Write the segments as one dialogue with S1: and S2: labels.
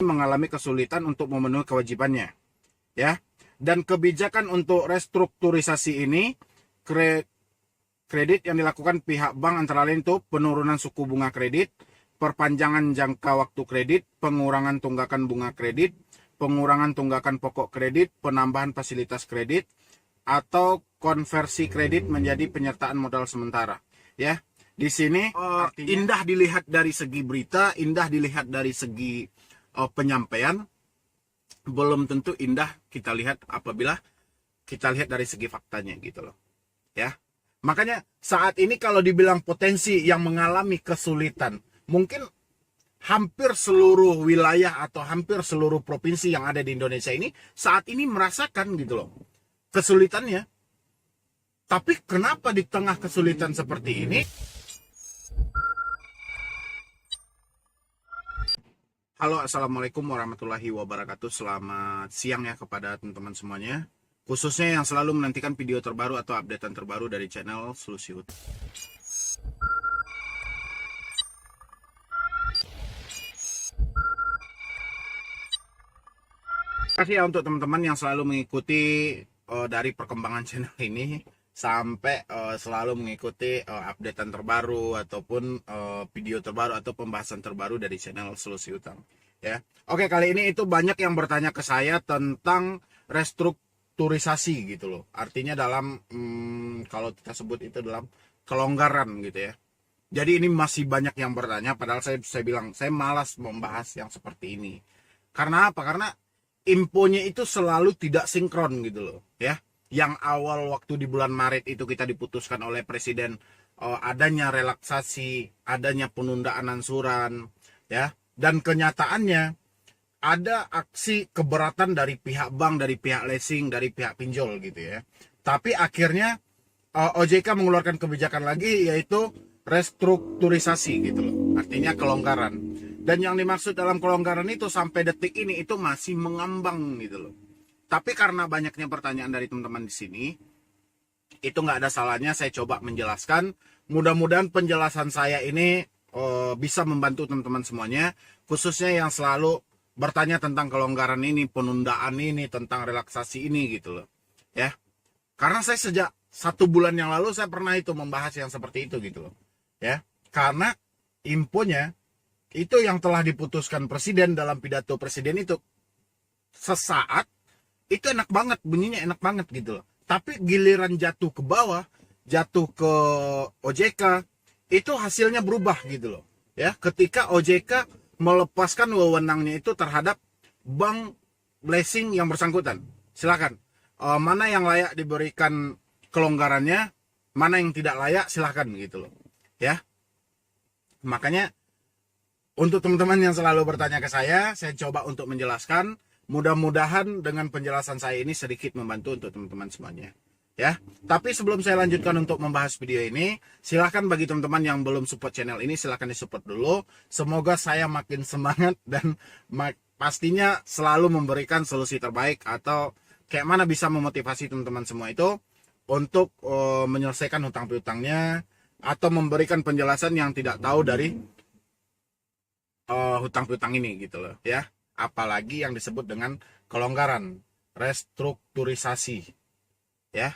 S1: mengalami kesulitan untuk memenuhi kewajibannya. Ya. Dan kebijakan untuk restrukturisasi ini kredit yang dilakukan pihak bank antara lain itu penurunan suku bunga kredit, perpanjangan jangka waktu kredit, pengurangan tunggakan bunga kredit, pengurangan tunggakan pokok kredit, penambahan fasilitas kredit, atau konversi kredit menjadi penyertaan modal sementara. Ya, di sini indah dilihat dari segi berita, indah dilihat dari segi penyampaian, belum tentu indah kita lihat apabila kita lihat dari segi faktanya gitu loh. Ya, makanya saat ini kalau dibilang potensi yang mengalami kesulitan, mungkin hampir seluruh wilayah atau hampir seluruh provinsi yang ada di Indonesia ini saat ini merasakan gitu loh kesulitannya. Tapi kenapa di tengah kesulitan seperti ini, halo, assalamualaikum warahmatullahi wabarakatuh. Selamat siang ya kepada teman-teman semuanya, khususnya yang selalu menantikan video terbaru atau updatean terbaru dari channel Solusi Utang. Terima kasih ya untuk teman-teman yang selalu mengikuti dari perkembangan channel ini sampai selalu mengikuti updatean terbaru ataupun video terbaru atau pembahasan terbaru dari channel Solusi Utang. Ya, oke, kali ini itu banyak yang bertanya ke saya tentang restrukturisasi gitu loh. Artinya dalam kalau kita sebut itu dalam kelonggaran gitu ya. Jadi ini masih banyak yang bertanya, padahal saya bilang saya malas membahas yang seperti ini. Karena apa? Karena infonya itu selalu tidak sinkron gitu loh ya. Yang awal waktu di bulan Maret itu kita diputuskan oleh Presiden adanya relaksasi, adanya penundaan angsuran ya, dan kenyataannya ada aksi keberatan dari pihak bank, dari pihak leasing, dari pihak pinjol gitu ya. Tapi akhirnya OJK mengeluarkan kebijakan lagi, yaitu restrukturisasi gitu loh. Artinya kelonggaran. Dan yang dimaksud dalam kelonggaran itu sampai detik ini itu masih mengambang gitu loh. Tapi karena banyaknya pertanyaan dari teman-teman di sini, itu nggak ada salahnya saya coba menjelaskan. Mudah-mudahan penjelasan saya ini bisa membantu teman-teman semuanya, khususnya yang selalu bertanya tentang kelonggaran ini, penundaan ini, tentang relaksasi ini gitu loh. Ya, karena saya sejak 1 bulan yang lalu saya pernah itu membahas yang seperti itu gitu loh. Ya, karena infonya itu yang telah diputuskan presiden dalam pidato presiden itu sesaat itu enak banget, bunyinya enak banget gitu loh. Tapi giliran jatuh ke bawah, jatuh ke OJK, itu hasilnya berubah gitu loh. Ya, ketika OJK melepaskan wewenangnya itu terhadap bank leasing yang bersangkutan. Silakan, mana yang layak diberikan kelonggarannya, mana yang tidak layak, silakan gitu loh. Ya, makanya untuk teman-teman yang selalu bertanya ke saya coba untuk menjelaskan. Mudah-mudahan dengan penjelasan saya ini sedikit membantu untuk teman-teman semuanya. Ya, tapi sebelum saya lanjutkan untuk membahas video ini, silahkan bagi teman-teman yang belum support channel ini, silahkan disupport dulu. Semoga saya makin semangat dan pastinya selalu memberikan solusi terbaik atau kayak mana bisa memotivasi teman-teman semua itu untuk menyelesaikan hutang piutangnya atau memberikan penjelasan yang tidak tahu dari hutang piutang ini gitu loh ya. Apalagi yang disebut dengan kelonggaran, restrukturisasi ya.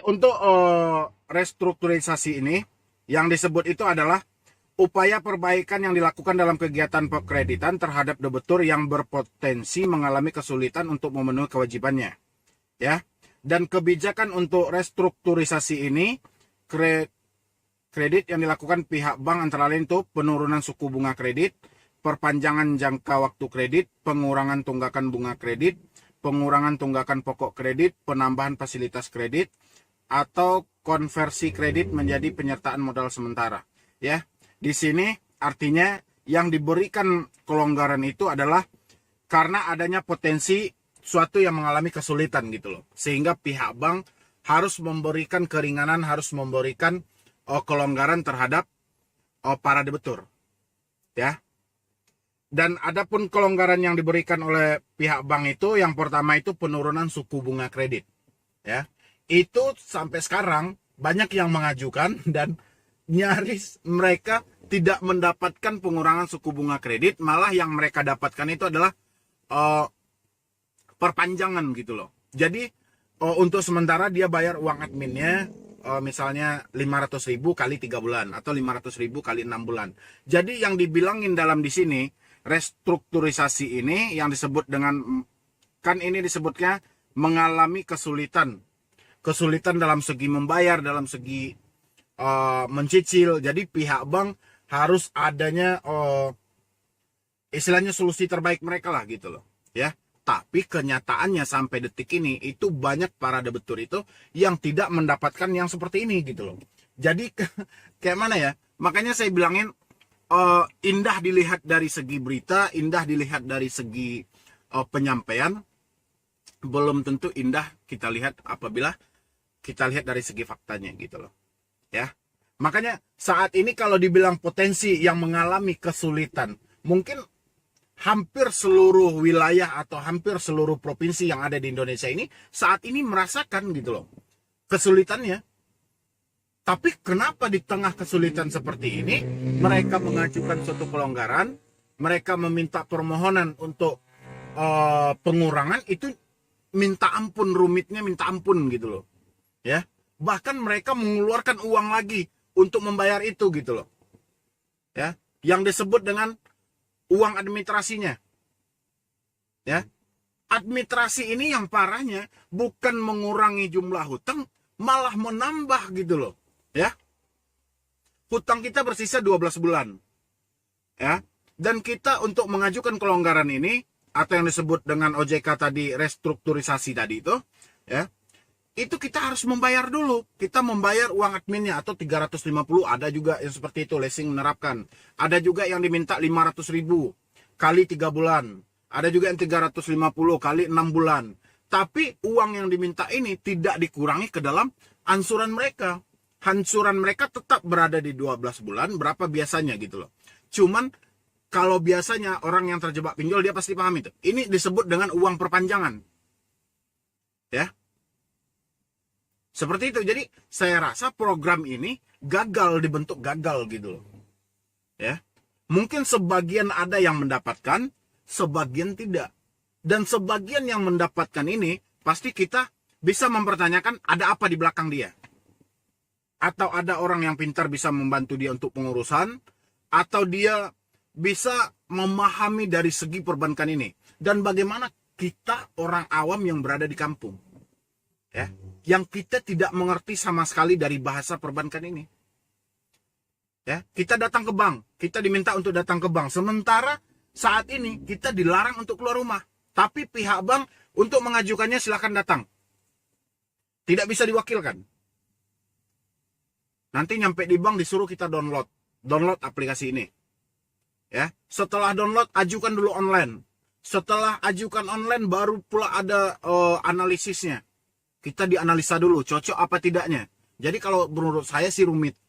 S1: Untuk restrukturisasi ini yang disebut itu adalah upaya perbaikan yang dilakukan dalam kegiatan kreditan terhadap debitur yang berpotensi mengalami kesulitan untuk memenuhi kewajibannya ya. Dan kebijakan untuk restrukturisasi ini kredit yang dilakukan pihak bank antara lain itu penurunan suku bunga kredit, perpanjangan jangka waktu kredit, pengurangan tunggakan bunga kredit, pengurangan tunggakan pokok kredit, penambahan fasilitas kredit, atau konversi kredit menjadi penyertaan modal sementara. Ya, di sini artinya yang diberikan kelonggaran itu adalah karena adanya potensi suatu yang mengalami kesulitan gitu loh, sehingga pihak bank harus memberikan keringanan, harus memberikan kelonggaran terhadap para debitur ya. Dan adapun kelonggaran yang diberikan oleh pihak bank itu, yang pertama itu penurunan suku bunga kredit ya. Itu sampai sekarang banyak yang mengajukan dan nyaris mereka tidak mendapatkan pengurangan suku bunga kredit, malah yang mereka dapatkan itu adalah perpanjangan gitu loh. Jadi untuk sementara dia bayar uang adminnya misalnya 500.000 kali 3 bulan atau 500.000 kali 6 bulan. Jadi yang dibilangin dalam di sini restrukturisasi ini yang disebut dengan, kan ini disebutnya mengalami kesulitan dalam segi membayar, dalam segi mencicil. Jadi pihak bank harus adanya istilahnya solusi terbaik mereka lah gitu loh ya. Tapi kenyataannya sampai detik ini itu banyak para debitur itu yang tidak mendapatkan yang seperti ini gitu loh. Jadi kayak mana ya, makanya saya bilangin indah dilihat dari segi berita, indah dilihat dari segi penyampaian, belum tentu indah kita lihat apabila kita lihat dari segi faktanya gitu loh ya. Makanya saat ini kalau dibilang potensi yang mengalami kesulitan, mungkin hampir seluruh wilayah atau hampir seluruh provinsi yang ada di Indonesia ini saat ini merasakan gitu loh kesulitannya. Tapi kenapa di tengah kesulitan seperti ini mereka mengajukan suatu pelonggaran, mereka meminta permohonan untuk pengurangan itu minta ampun, rumitnya minta ampun gitu loh ya. Bahkan mereka mengeluarkan uang lagi untuk membayar itu gitu loh ya, yang disebut dengan uang administrasinya ya. Administrasi ini yang parahnya bukan mengurangi jumlah hutang, malah menambah gitu loh ya. Hutang kita bersisa 12 bulan ya, dan kita untuk mengajukan kelonggaran ini atau yang disebut dengan OJK tadi, restrukturisasi tadi itu ya, itu kita harus membayar dulu. Kita membayar uang adminnya atau 350, ada juga yang seperti itu, Lessing menerapkan. Ada juga yang diminta 500.000 kali 3 bulan. Ada juga yang 350 kali 6 bulan. Tapi uang yang diminta ini tidak dikurangi ke dalam ansuran mereka. Ansuran mereka tetap berada di 12 bulan, berapa biasanya gitu loh. Cuman kalau biasanya orang yang terjebak pinjol dia pasti paham itu. Ini disebut dengan uang perpanjangan. Ya. Seperti itu. Jadi saya rasa program ini gagal, dibentuk gagal gitu loh. Ya. Mungkin sebagian ada yang mendapatkan, sebagian tidak. Dan sebagian yang mendapatkan ini pasti kita bisa mempertanyakan ada apa di belakang dia. Atau ada orang yang pintar bisa membantu dia untuk pengurusan, atau dia bisa memahami dari segi perbankan ini. Dan bagaimana kita orang awam yang berada di kampung. Ya, yang kita tidak mengerti sama sekali dari bahasa perbankan ini. Ya, kita datang ke bank, kita diminta untuk datang ke bank. Sementara saat ini kita dilarang untuk keluar rumah. Tapi pihak bank untuk mengajukannya silakan datang. Tidak bisa diwakilkan. Nanti nyampe di bank disuruh kita download aplikasi ini. Ya, setelah download ajukan dulu online. Setelah ajukan online baru pula ada analisisnya. Kita dianalisa dulu cocok apa tidaknya. Jadi kalau menurut saya sih rumit.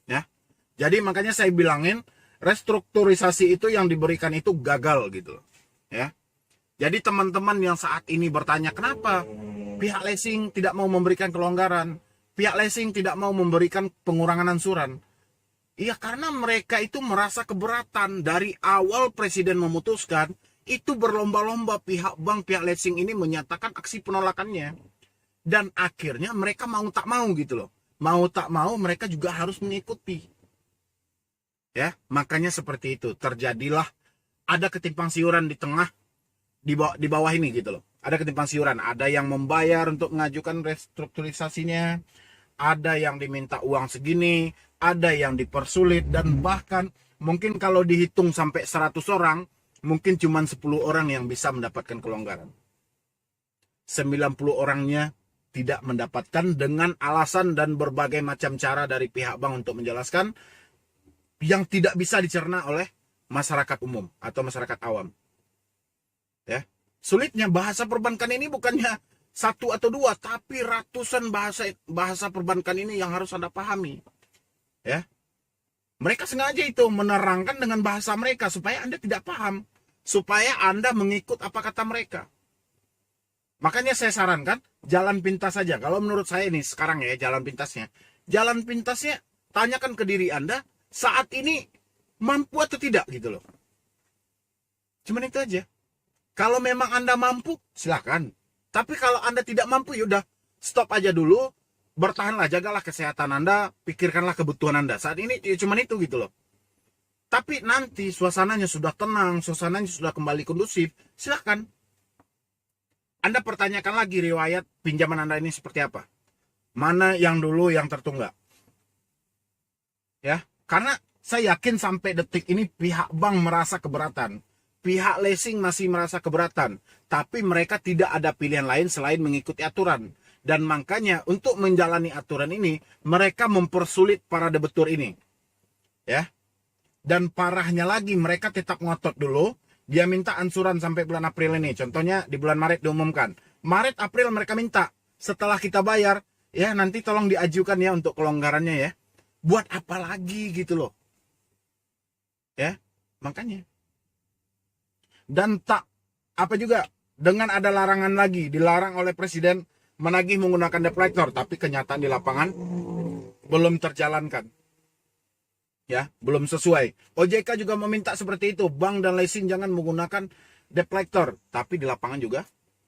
S1: Ya. Jadi makanya saya bilangin restrukturisasi itu yang diberikan itu gagal gitu. Ya. Jadi teman-teman yang saat ini bertanya kenapa pihak leasing tidak mau memberikan kelonggaran, pihak leasing tidak mau memberikan pengurangan ansuran. Iya, karena mereka itu merasa keberatan. Dari awal presiden memutuskan, itu berlomba-lomba pihak bank, pihak leasing ini menyatakan aksi penolakannya. Dan akhirnya mereka mau tak mau gitu loh. Mau tak mau mereka juga harus mengikuti. Ya, makanya seperti itu. Terjadilah ada ketimpang siuran di tengah, di bawah ini gitu loh. Ada ketimpang siuran. Ada yang membayar untuk mengajukan restrukturisasinya. Ada yang diminta uang segini. Ada yang dipersulit. Dan bahkan mungkin kalau dihitung sampai 100 orang, mungkin cuma 10 orang yang bisa mendapatkan kelonggaran. 90 orangnya tidak mendapatkan dengan alasan dan berbagai macam cara dari pihak bank untuk menjelaskan yang tidak bisa dicerna oleh masyarakat umum atau masyarakat awam. Ya, sulitnya bahasa perbankan ini bukannya satu atau dua, tapi ratusan bahasa perbankan ini yang harus Anda pahami. Ya, mereka sengaja itu menerangkan dengan bahasa mereka supaya Anda tidak paham, supaya Anda mengikut apa kata mereka. Makanya saya sarankan jalan pintas saja. Kalau menurut saya ini sekarang ya jalan pintasnya. Jalan pintasnya tanyakan ke diri Anda saat ini mampu atau tidak gitu loh. Cuman itu aja. Kalau memang Anda mampu, silakan. Tapi kalau Anda tidak mampu, yaudah stop aja dulu. Bertahanlah, jagalah kesehatan Anda, pikirkanlah kebutuhan Anda. Saat ini ya cuman itu gitu loh. Tapi nanti suasananya sudah tenang, suasananya sudah kembali kondusif, silakan. Anda pertanyakan lagi riwayat pinjaman Anda ini seperti apa. Mana yang dulu yang tertunggak. Ya, karena saya yakin sampai detik ini pihak bank merasa keberatan. Pihak leasing masih merasa keberatan. Tapi mereka tidak ada pilihan lain selain mengikuti aturan. Dan makanya untuk menjalani aturan ini, mereka mempersulit para debitur ini. Ya. Dan parahnya lagi, mereka tetap ngotot dulu. Dia minta ansuran sampai bulan April ini. Contohnya di bulan Maret diumumkan. Maret, April mereka minta. Setelah kita bayar, ya nanti tolong diajukan ya untuk kelonggarannya ya. Buat apa lagi gitu loh. Ya, makanya. Dan tak, apa juga, dengan ada larangan lagi. Dilarang oleh Presiden menagih menggunakan debt collector, tapi kenyataan di lapangan belum terjalankan. Ya, belum sesuai. OJK juga meminta seperti itu, bank dan leasing jangan menggunakan debt collector, tapi di lapangan juga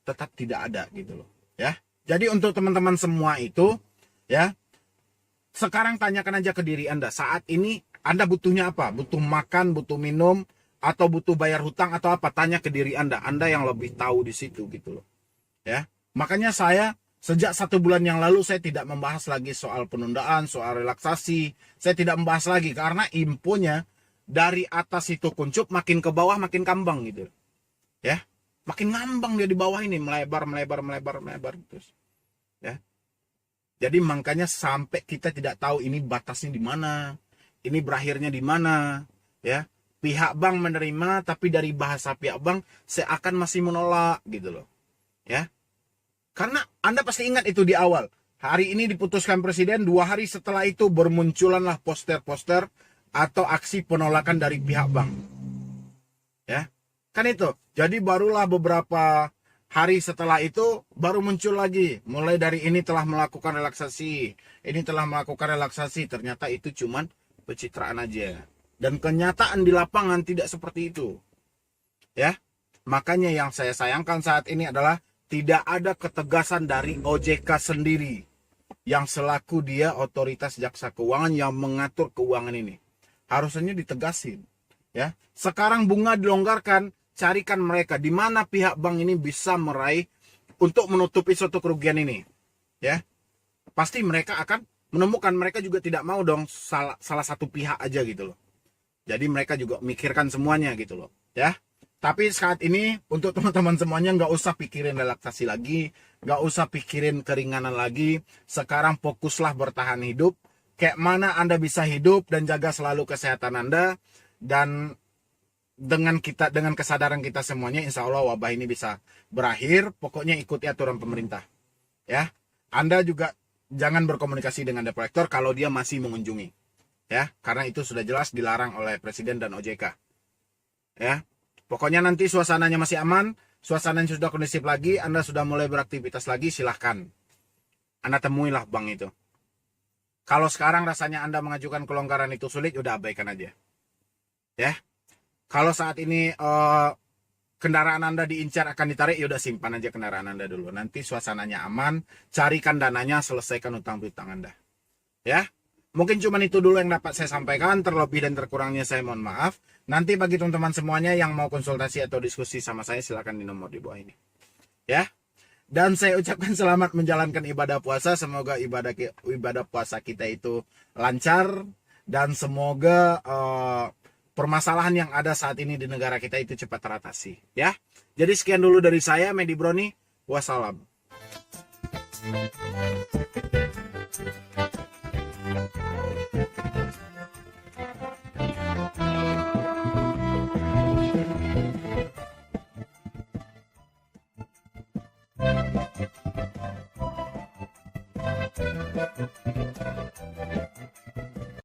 S1: tetap tidak ada gitu loh, ya. Jadi untuk teman-teman semua itu, ya, sekarang tanyakan aja ke diri Anda, saat ini Anda butuhnya apa? Butuh makan, butuh minum, atau butuh bayar hutang atau apa? Tanya ke diri Anda yang lebih tahu di situ gitu loh. Ya. Makanya saya sejak 1 bulan yang lalu saya tidak membahas lagi soal penundaan, soal relaksasi. Saya tidak membahas lagi karena infonya dari atas itu kuncup, makin ke bawah makin kambang gitu. Ya. Makin ngambang dia di bawah ini, melebar terus. Ya. Jadi makanya sampai kita tidak tahu ini batasnya di mana, ini berakhirnya di mana, ya. Pihak bank menerima, tapi dari bahasa pihak bank seakan masih menolak gitu loh. Ya. Karena Anda pasti ingat itu di awal. Hari ini diputuskan Presiden, 2 hari setelah itu bermunculanlah poster-poster atau aksi penolakan dari pihak bank. Ya, kan itu. Jadi barulah beberapa hari setelah itu baru muncul lagi. Mulai dari ini telah melakukan relaksasi, ini telah melakukan relaksasi. Ternyata itu cuman pencitraan aja. Dan kenyataan di lapangan tidak seperti itu. Ya, makanya yang saya sayangkan saat ini adalah tidak ada ketegasan dari OJK sendiri yang selaku dia otoritas jasa keuangan yang mengatur keuangan ini. Harusnya ditegasin. Ya, sekarang bunga dilonggarkan, carikan mereka di mana pihak bank ini bisa meraih untuk menutupi suatu kerugian ini. Ya, pasti mereka akan menemukan, mereka juga tidak mau dong salah satu pihak aja gitu loh. Jadi mereka juga mikirkan semuanya gitu loh. Ya. Tapi saat ini untuk teman-teman semuanya nggak usah pikirin relaksasi lagi, nggak usah pikirin keringanan lagi. Sekarang fokuslah bertahan hidup. Kayak mana Anda bisa hidup dan jaga selalu kesehatan Anda. Dan dengan kesadaran kita semuanya, insya Allah wabah ini bisa berakhir. Pokoknya ikuti aturan pemerintah. Ya, Anda juga jangan berkomunikasi dengan debt collector kalau dia masih mengunjungi. Ya, karena itu sudah jelas dilarang oleh Presiden dan OJK. Ya. Pokoknya nanti suasananya masih aman, suasananya sudah kondusif lagi, Anda sudah mulai beraktivitas lagi, silahkan. Anda temuilah bank itu. Kalau sekarang rasanya Anda mengajukan kelonggaran itu sulit, udah abaikan aja. Ya. Kalau saat ini kendaraan Anda diincar akan ditarik, ya udah simpan aja kendaraan Anda dulu. Nanti suasananya aman, carikan dananya, selesaikan utang piutang Anda. Ya. Mungkin cuma itu dulu yang dapat saya sampaikan. Terlebih dan terkurangnya saya mohon maaf. Nanti bagi teman-teman semuanya yang mau konsultasi atau diskusi sama saya, silakan di nomor di bawah ini. Ya. Dan saya ucapkan selamat menjalankan ibadah puasa. Semoga ibadah puasa kita itu lancar. Dan semoga permasalahan yang ada saat ini di negara kita itu cepat teratasi. Ya. Jadi sekian dulu dari saya, Medi Broni. Wassalam. Thank you.